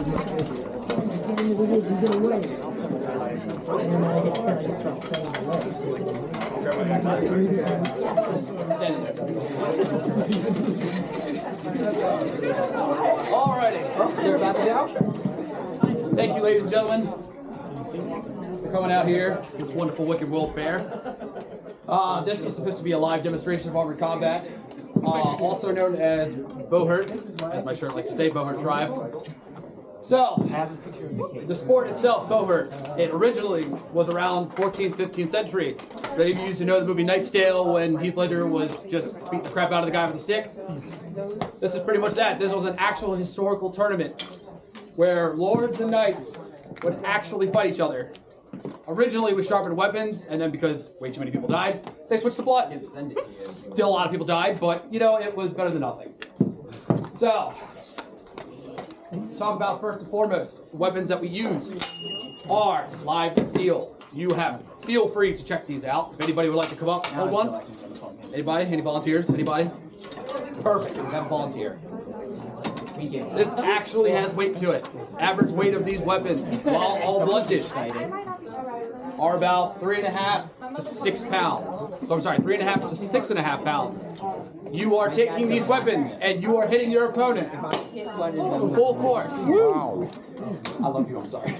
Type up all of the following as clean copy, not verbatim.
Alrighty, you're about to be out. Thank you, ladies and gentlemen, for coming out here. This wonderful Wicked Faire. This was supposed to be a live demonstration of armored combat, also known as Bohurt, as my shirt likes to say, Bohurt Tribe. So, the sport itself, Bohurt, it originally was around 14th, 15th century. Many of you used to know the movie Knight's Tale when Heath Ledger was just beating the crap out of the guy with a stick. This is pretty much that. This was an actual historical tournament where lords and knights would actually fight each other. Originally with sharpened weapons, and then because way too many people died, they switched to blood. Still a lot of people died, but you know, it was better than nothing. So, talk about first and foremost, the weapons that we use are live steel. Feel free to check these out. If anybody would like to come up and hold one. Anybody? Any volunteers? Anybody? Perfect. We have a volunteer. This actually has weight to it. Average weight of these weapons, while all blunted, are about 3.5 to 6 pounds. So I'm sorry, 3.5 to 6.5 pounds. You are taking these weapons and you are hitting your opponent full force. Wow. I love you, I'm sorry.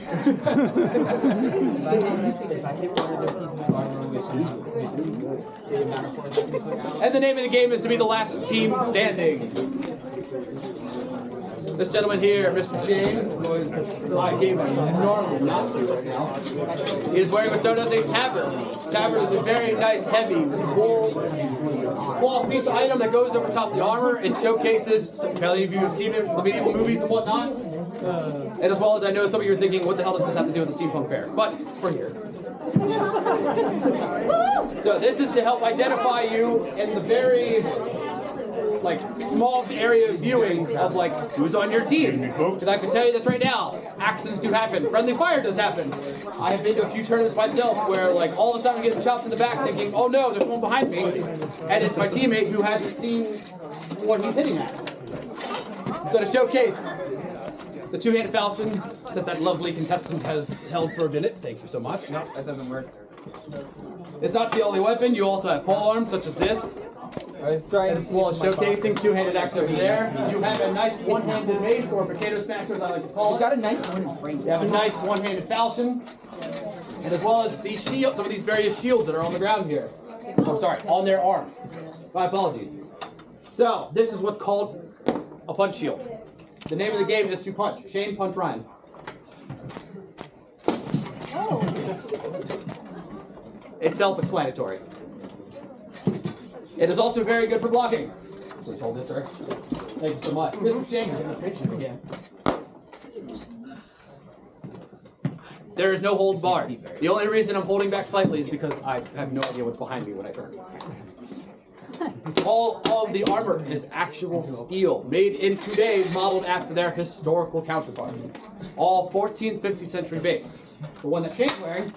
And the name of the game is to be the last team standing. This gentleman here, Mr. James, who I gave an enormous nod to right now, he is wearing what's known as a tabard. Tabard is a very nice, heavy, wool cloth piece of item that goes over top of the armor. It showcases, many of you have seen it in the medieval movies and whatnot. And as well as I know some of you are thinking, what the hell does this have to do with the steampunk fair? But we're here. So this is to help identify you in the very small area of viewing of who's on your team. Because I can tell you this right now, accidents do happen. Friendly fire does happen. I have been to a few tournaments myself where all of a sudden I'm getting chopped in the back thinking, oh no, there's one behind me. And it's my teammate who hasn't seen what he's hitting at. So to showcase the two-handed falchion that lovely contestant has held for a minute, thank you so much. No, that doesn't work. It's not the only weapon. You also have polearms such as this. As well as showcasing two-handed axe over there. You have a nice one-handed mace, or potato smasher as I like to call it. You got a nice one. You have a nice one-handed falchion. And as well as these shields, some of these various shields that are on the ground here. I'm sorry, on their arms. My apologies. So, this is what's called a punch shield. The name of the game is to punch. Shane, punch Ryan. Oh. It's self-explanatory. It is also very good for blocking. Please hold this, sir. Thank you so much. Mr. Shane, demonstration again. There is no hold bar. The only reason I'm holding back slightly is because I have no idea what's behind me when I turn. All of the armor is actual steel, made in today's, modeled after their historical counterparts. All 14th, 15th century base. The one that Shane's wearing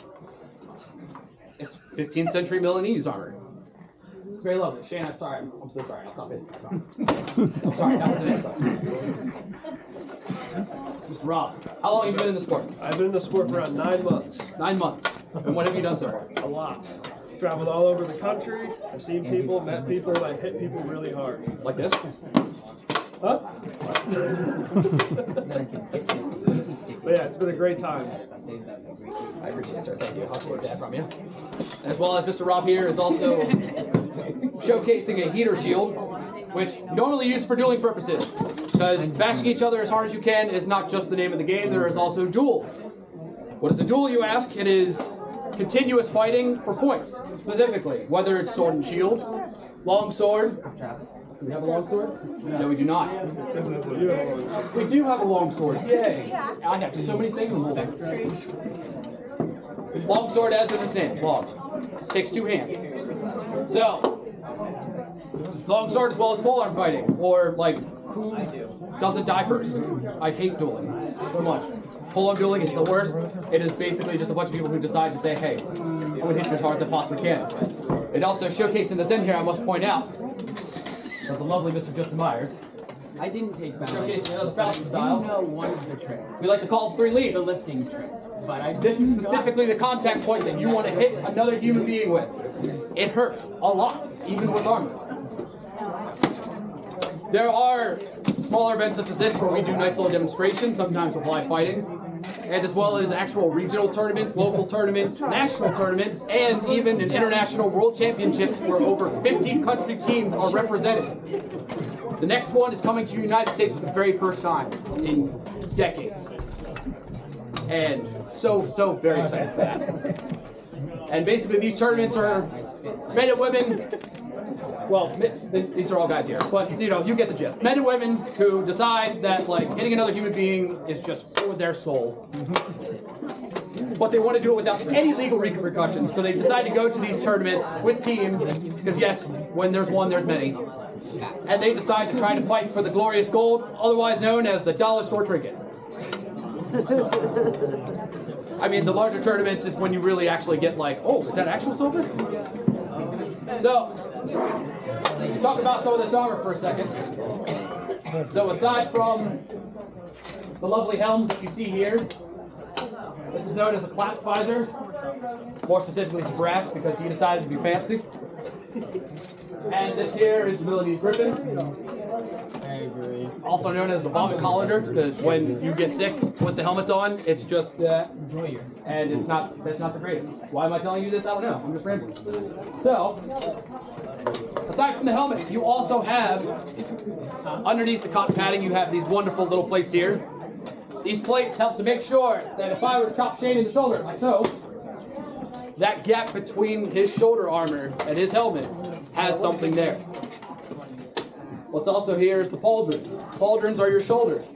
is 15th century Milanese armor. Very lovely. Shane, I'm sorry. I'm so sorry. I'll stop it. I'm sorry. That was the next one. Mr. Rob, how long have you been in the sport? I've been in the sport for around 9 months. 9 months. And what have you done so far? A lot. Traveled all over the country. I've seen people, met people, and I've hit people really hard. Like this? Huh? But yeah, it's been a great time. I appreciate it, sir. Thank you. I'll take that from you. As well as Mr. Rob here is also showcasing a heater shield, which normally used for dueling purposes. Because bashing each other as hard as you can is not just the name of the game, there is also duels. What is a duel, you ask? It is continuous fighting for points, specifically. Whether it's sword and shield, long sword. Do we have a long sword? No, we do not. We do have a long sword. Yay! I have so many things in holding. Long sword, as in its name, long. Takes 2 hands. So, long sword as well as polearm fighting, or who doesn't die first. I hate dueling so much. Polearm dueling is the worst. It is basically just a bunch of people who decide to say, hey, I'm going to hit you as hard as I possibly can. It also showcasing this in here, I must point out, of the lovely Mr. Justin Myers, I didn't take balance. Showcasing another Falcon style. I know one of the tricks. We like to call it 3 leaps. The lifting trick. But This is specifically the contact point that you want to hit another human being with. It hurts a lot, even with armor. There are smaller events such as this where we do nice little demonstrations, sometimes with live fighting, and as well as actual regional tournaments, local tournaments, national tournaments, and even an international world championships where over 50 country teams are represented. The next one is coming to the United States for the very first time in decades. And so very excited for that. And basically these tournaments are men and women, well, these are all guys here, but you know, you get the gist. Men and women who decide that like hitting another human being is just for their soul. But they want to do it without any legal repercussions, so they decide to go to these tournaments with teams, because yes, when there's one, there's many. And they decide to try to fight for the glorious gold, otherwise known as the dollar store trinket. I mean, the larger tournaments is when you really actually get like, oh, is that actual silver? So, talk about some of this armor for a second. So aside from the lovely helms that you see here, this is known as a collapse visor, more specifically for brass because he decided to be fancy. And this here is Abilities Griffin. I agree. Also known as the vomit colander, because when you get sick with the helmets on, it's just Enjoy yours. and that's not the greatest. Why am I telling you this? I don't know. I'm just rambling. So, aside from the helmet, you also have underneath the cotton padding, you have these wonderful little plates here. These plates help to make sure that if I were to chop Shane in the shoulder, like so, that gap between his shoulder armor and his helmet has something there. What's also here is the pauldrons. Pauldrons are your shoulders.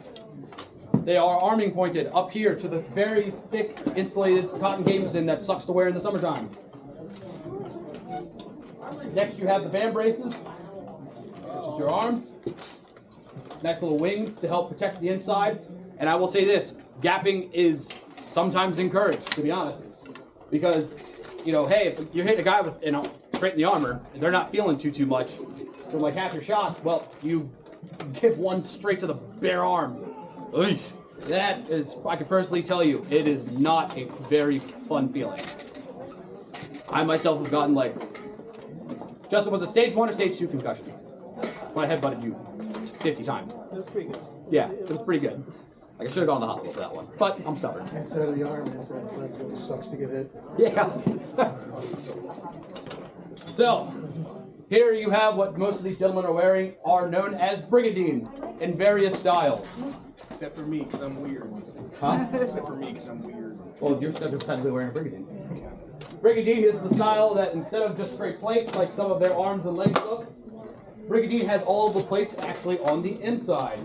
They are arming pointed up here to the very thick insulated cotton gambeson that sucks to wear in the summertime. Next you have the band braces, which is your arms. Nice little wings to help protect the inside. And I will say this, gapping is sometimes encouraged, to be honest. Because, you know, hey, if you hit a guy with, you know, straight in the armor, and they're not feeling too much, from like half your shots, well, you give one straight to the bare arm. Eesh. That is, I can personally tell you, it is not a very fun feeling. I myself have gotten like, Justin, was it stage 1 or stage 2 concussion? When I headbutted you 50 times. It was pretty good. Yeah, it was pretty good. Like, I should have gone to the hospital for that one, but I'm stubborn. Instead of the arm, it really sucks to get hit. Yeah. So, here you have what most of these gentlemen are wearing are known as brigadines in various styles. Except for me, because I'm weird. Huh? Except for me, because I'm weird. Well, you're technically wearing a brigadine. Brigadine is the style that instead of just straight plates, like some of their arms and legs look, brigadine has all of the plates actually on the inside.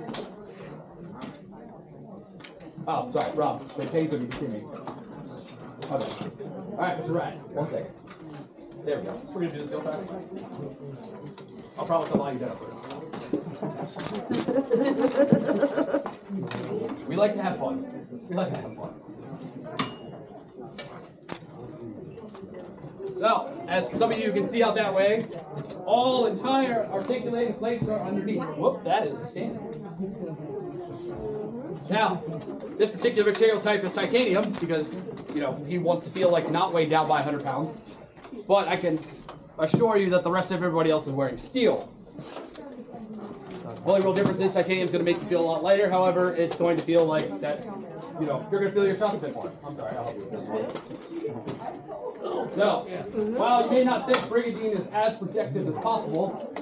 Oh, sorry, Rob. They paid for me to see me. Okay. All right, Mr. Ryan, 1 second. There we go. We're gonna do this real fast. I'll promise I'll lie you down first. We like to have fun. We like to have fun. So, as some of you can see out that way, all entire articulating plates are underneath. Whoop, that is a stand. Now, this particular material type is titanium because, you know, he wants to feel like not weighed down by 100 pounds. But I can assure you that the rest of everybody else is wearing steel. Only real difference is titanium is going to make you feel a lot lighter. However, it's going to feel like that, you know, you're going to feel your shots a bit more. I'm sorry, I'll help you with this one. So, while you may not think brigadine is as protective as possible,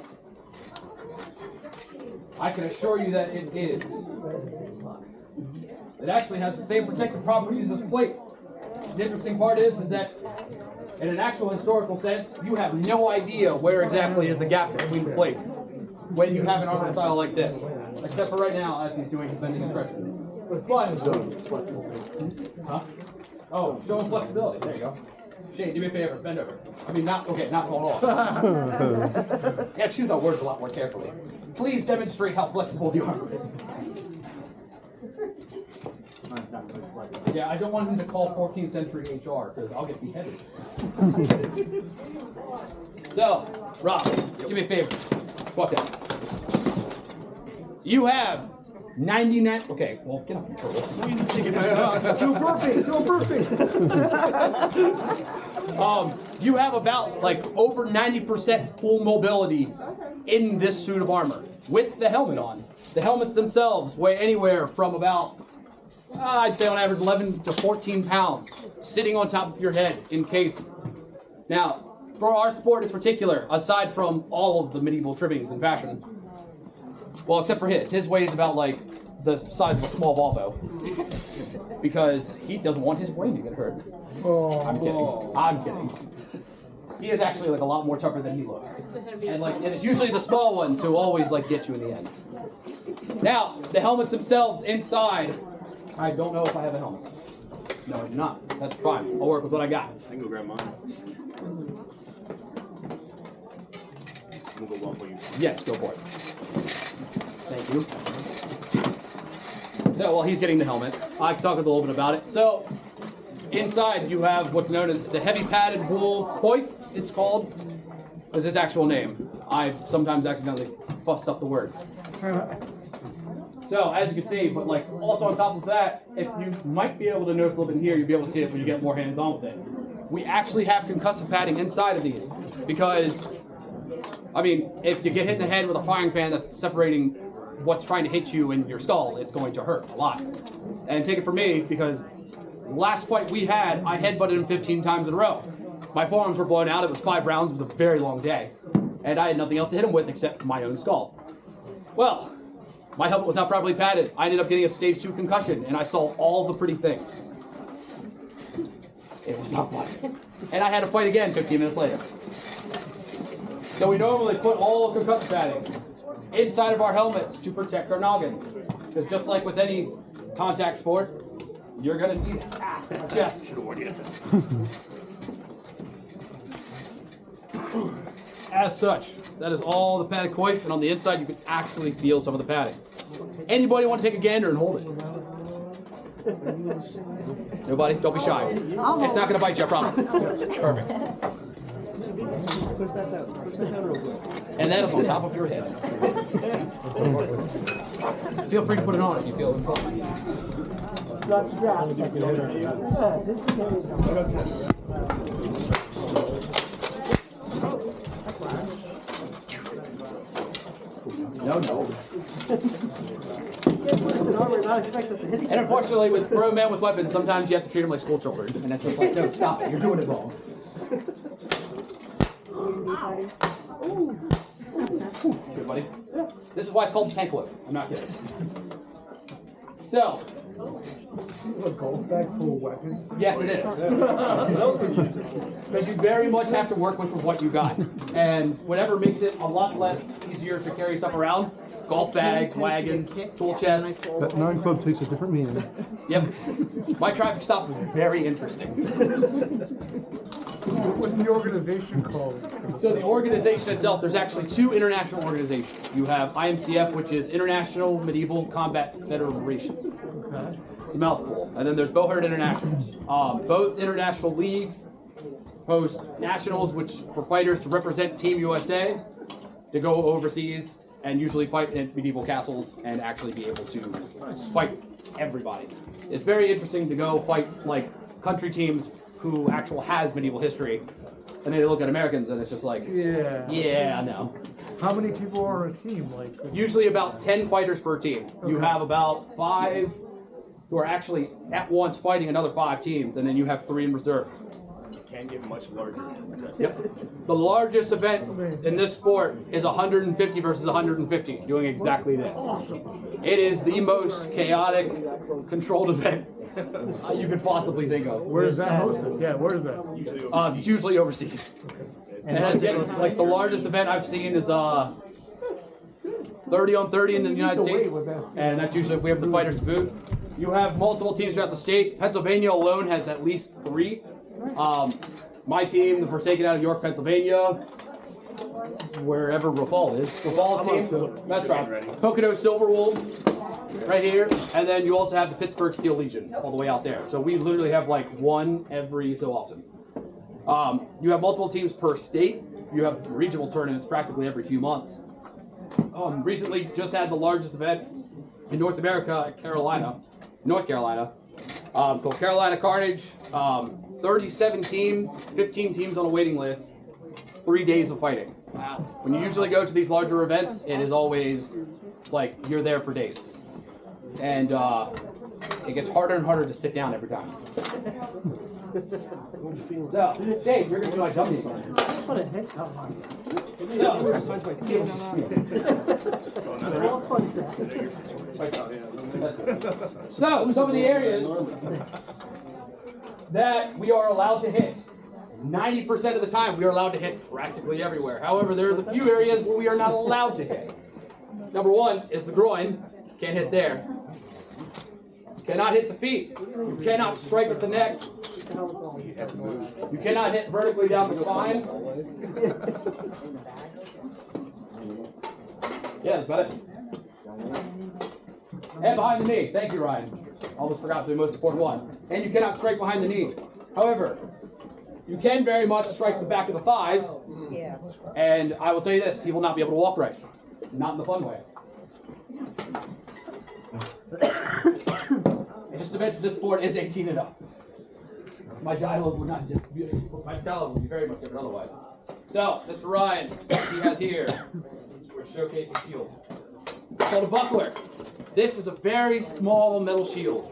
I can assure you that it is. It actually has the same protective properties as plate. The interesting part is that in an actual historical sense, you have no idea where exactly is the gap between the plates when you have an armor style like this. Except for right now, as he's doing his bending instruction. But, huh? Oh, showing flexibility. There you go. Shane, do me a favor, bend over. I mean, not fall off. Yeah, choose our words a lot more carefully. Please demonstrate how flexible the armor is. Yeah, I don't want him to call 14th century HR, because I'll get beheaded. So, Rob, do me a favor. Walk down. You have 99. Okay, well, get up, turtle. Do a burpee. You have about like over 90% full mobility in this suit of armor with the helmet on. The helmets themselves weigh anywhere from about, I'd say on average, 11 to 14 pounds sitting on top of your head in case. Now, for our sport in particular, aside from all of the medieval trimmings and fashion, well, except for his weighs about like the size of a small Volvo because he doesn't want his brain to get hurt. I'm kidding. He is actually like a lot more tougher than he looks. And it's usually the small ones who always like get you in the end. Now, the helmets themselves inside, I don't know if I have a helmet. No, I do not. That's fine. I'll work with what I got. I can go grab mine. We'll go one for you. Yes, go for it. Thank you. So while he's getting the helmet, I can talk a little bit about it. So inside you have what's known as the heavy padded wool coif, it's called. Is its actual name. I've sometimes accidentally fussed up the words. So as you can see, but like also on top of that, if you might be able to notice a little bit here, you'll be able to see it when you get more hands-on with it. We actually have concussive padding inside of these because, I mean, if you get hit in the head with a frying pan that's separating what's trying to hit you in your skull, it's going to hurt a lot. And take it from me, because last fight we had, I headbutted him 15 times in a row. My forearms were blown out, it was 5 rounds, it was a very long day. And I had nothing else to hit him with except my own skull. Well, my helmet was not properly padded. I ended up getting a stage 2 concussion, and I saw all the pretty things. It was not fun. And I had to fight again 15 minutes later. So we normally put all of concussive padding inside of our helmets to protect our noggins. Because just like with any contact sport, you're gonna need it. Chest. Should have warned you. As such, that is all the padded coif, and on the inside you can actually feel some of the padding. Anybody want to take a gander and hold it? Nobody? Don't be shy. It's not going to bite you, I promise. Perfect. And that is on top of your head. Feel free to put it on if you feel inclined. No. And unfortunately, with grown men with weapons, sometimes you have to treat them like school children. And that's just like, no, stop it. You're doing it wrong. Good, buddy. This is why it's called the tank load. I'm not kidding. So. A gold bag full of weapons? Yes, it is. Because you very much have to work with what you got. And whatever makes it a lot less easier to carry stuff around, golf bags, wagons, tool chests. That 9 club takes a different meaning. Yep. My traffic stop was very interesting. What's the organization called? So the organization itself, there's actually 2 international organizations. You have IMCF, which is International Medieval Combat Federation. Okay. It's a mouthful. And then there's Bowherd Internationals. Both international leagues host nationals, which for fighters to represent Team USA to go overseas and usually fight in medieval castles and actually be able to fight everybody. It's very interesting to go fight like country teams who actually has medieval history, and then they look at Americans and it's just like, yeah, I know. How many people are on a team? Like usually about 10 fighters per team. Okay. You have about 5 who are actually at once fighting another 5 teams, and then you have 3 in reserve. Can't get much larger. Yep. The largest event in this sport is 150 versus 150, doing exactly this. Awesome. It is the most chaotic, controlled event you could possibly think of. where is that hosted? Yeah, where is that? Usually overseas. And it's like the largest event I've seen is 30 on 30 in the United States, and that's usually if we have the fighters to boot. You have multiple teams throughout the state. Pennsylvania alone has at least 3. My team, the Forsaken out of York, Pennsylvania, wherever Rafal is. Rafal's team, that's right. Pocono Silver Wolves, right here. And then you also have the Pittsburgh Steel Legion, all the way out there. So we literally have like 1 every so often. You have multiple teams per state. You have regional tournaments practically every few months. recently just had the largest event in North America, North Carolina, called Carolina Carnage. 37 teams, 15 teams on a waiting list, 3 days of fighting. Wow. When you usually go to these larger events, it is always like you're there for days. And it gets harder and harder to sit down every time. So, Dave, you're going to do my dummy. So, some of the areas that we are allowed to hit. 90% of the time, we are allowed to hit practically everywhere. However, there's a few areas where we are not allowed to hit. Number one is the groin. Can't hit there. Cannot hit the feet. You cannot strike at the neck. You cannot hit vertically down the spine. Yeah, that's about it. And behind the knee. Thank you, Ryan. Almost forgot the most important one. And you cannot strike behind the knee. However, you can very much strike the back of the thighs. Yeah. And I will tell you this, he will not be able to walk right. Not in the fun way. And just to mention, this sport is 18 and up. My dialogue would not just be, my dialogue would be very much different otherwise. So, Mr. Ryan, he has here, we're showcasing shields. It's called a buckler. This is a very small metal shield.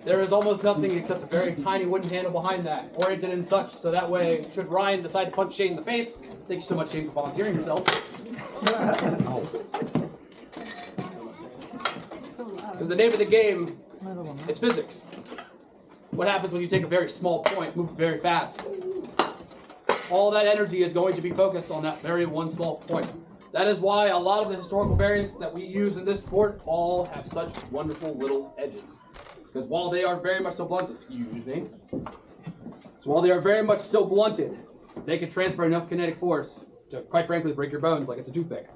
There is almost nothing except a very tiny wooden handle behind that, oriented and such, so that way, should Ryan decide to punch Shane in the face, thank you so much, Shane, for volunteering yourself. Because the name of the game, it's physics. What happens when you take a very small point, move very fast? All that energy is going to be focused on that very one small point. That is why a lot of the historical variants that we use in this sport all have such wonderful little edges. Because while they are very much still blunted, while they are very much still blunted, they can transfer enough kinetic force to, quite frankly, break your bones like it's a toothpick.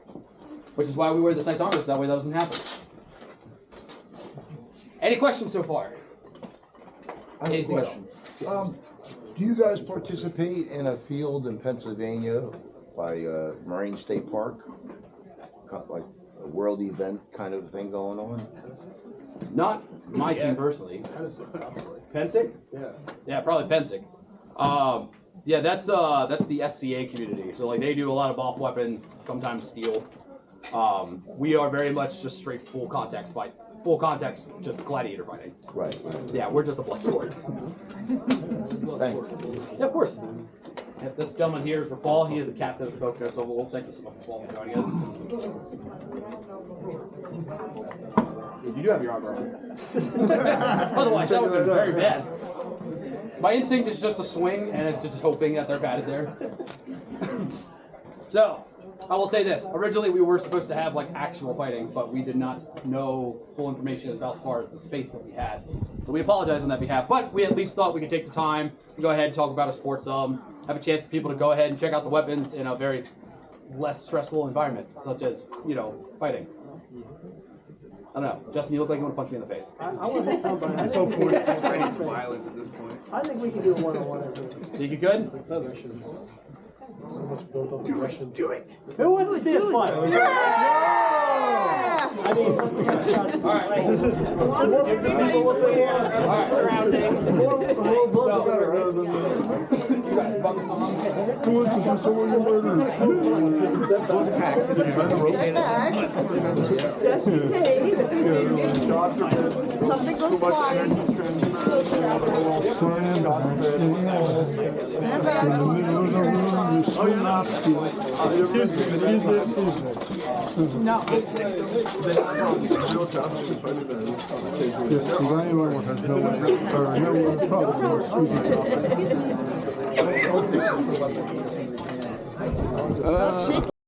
Which is why we wear this nice armor, so that way that doesn't happen. Any questions so far? I have a question. Do you guys participate in a field in Pennsylvania by Marine State Park? Like a world event kind of thing going on? Not my team personally. Pensick? Yeah. Yeah, probably Pensick. Yeah, that's the SCA community. So like they do a lot of off weapons, sometimes steel. We are very much just straight full contact fight. Full contact, just gladiator fighting. Right. Yeah, we're just a blood sport. Thanks. Yeah, of course. If this gentleman here is for Paul, he is the captain of the Boat Coast Oval. Thank you so much for Paul for joining us. You do have your armor on. Otherwise, that would have been very bad. My instinct is just to swing and it's just hoping that they're batted there. So, I will say this. Originally, we were supposed to have like actual fighting, but we did not know full information about as far as the space that we had. So we apologize on that behalf, but we at least thought we could take the time and go ahead and talk about our sports, have a chance for people to go ahead and check out the weapons in a very less stressful environment, such as, you know, fighting. I don't know. Justin, you look like you want to punch me in the face. I want to hit somebody. I think we can do Violence at this point. I think we can do a one-on-one. Think you good? So much built up aggression. Do it. Who wants to see us fight? I mean, All right. give the people what they want. All right. Surroundings. You guys focus on Who wants to do someone you murdered? Just in case. Something goes flying. Stand back. Excuse me. No. Anyone has no problem. Stop shaking.